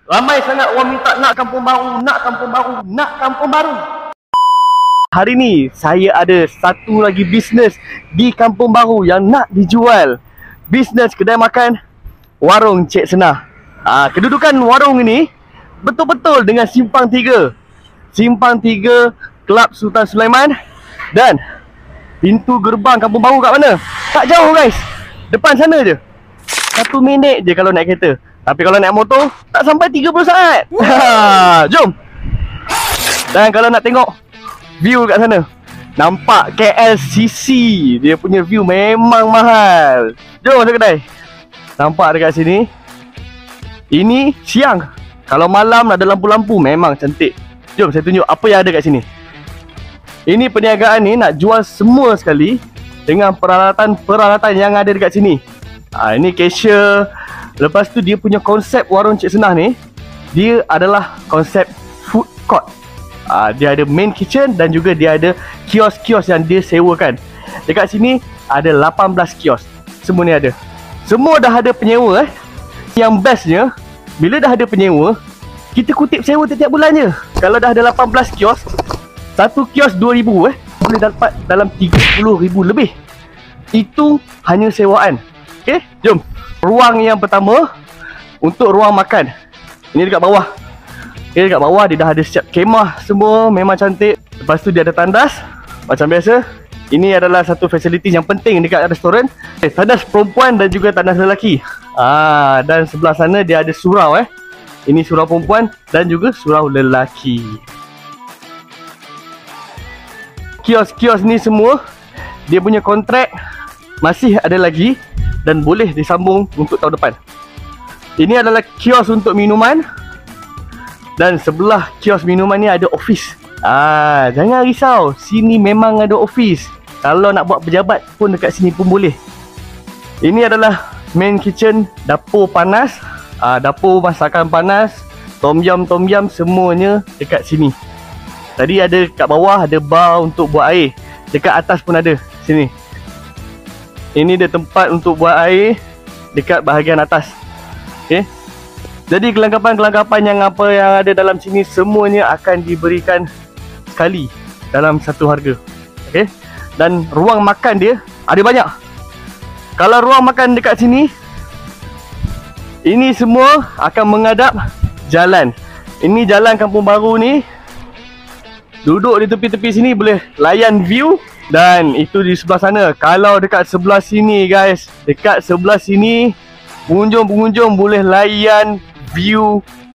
Ramai sangat orang minta nak kampung baru, nak kampung baru, nak kampung baru. Hari ni saya ada satu lagi bisnes di kampung baru yang nak dijual. Bisnes kedai makan warung Cik Senah. Kedudukan warung ini betul-betul dengan Simpang 3. Simpang 3 Kelab Sultan Sulaiman. Dan pintu gerbang kampung baru kat mana? Tak jauh guys, depan sana je. 1 minit je kalau naik kereta. Tapi kalau naik motor, tak sampai 30 saat. Jom. Dan kalau nak tengok view kat sana, nampak KLCC. Dia punya view memang mahal. Jom masuk kedai. Nampak dekat sini. Ini siang. Kalau malam ada lampu-lampu memang cantik. Jom saya tunjuk apa yang ada kat sini. Ini perniagaan ni nak jual semua sekali dengan peralatan-peralatan yang ada dekat sini. Ini cashier. Lepas tu dia punya konsep warung Cik Senah ni, dia adalah konsep food court. Dia ada main kitchen dan juga dia ada kios-kios yang dia sewakan. Dekat sini ada 18 kios. Semua ni ada. Semua dah ada penyewa. Yang bestnya, bila dah ada penyewa, kita kutip sewa setiap bulan je. Kalau dah ada 18 kios, satu kios 2,000 boleh dapat dalam 30,000 lebih. Itu hanya sewaan. Okay, jom. Ruang yang pertama untuk ruang makan. Ini dekat bawah. Okay, dekat bawah dia dah ada siap kemah semua, memang cantik. Lepas tu dia ada tandas macam biasa. Ini adalah satu fasiliti yang penting dekat restoran. Tandas perempuan dan juga tandas lelaki. Dan sebelah sana dia ada surau. Ini surau perempuan dan juga surau lelaki. Kios-kios ni semua dia punya kontrak masih ada lagi dan boleh disambung untuk tahun depan. Ini adalah kios untuk minuman. Dan sebelah kios minuman ni ada office. Jangan risau, sini memang ada office. Kalau nak buat pejabat pun dekat sini pun boleh. Ini adalah main kitchen, dapur panas, dapur masakan panas, tom yum semuanya dekat sini. Tadi ada kat bawah ada bar untuk buat air. Dekat atas pun ada. Sini. Ini dia tempat untuk buat air dekat bahagian atas. Okay. Jadi kelengkapan-kelengkapan yang ada dalam sini semuanya akan diberikan sekali dalam satu harga. Okay. Dan ruang makan dia ada banyak. Kalau ruang makan dekat sini, ini semua akan menghadap jalan. Ini jalan kampung baru ni. Duduk di tepi-tepi sini boleh layan view. Dan itu di sebelah sana. Kalau dekat sebelah sini guys, dekat sebelah sini pengunjung-pengunjung boleh layan view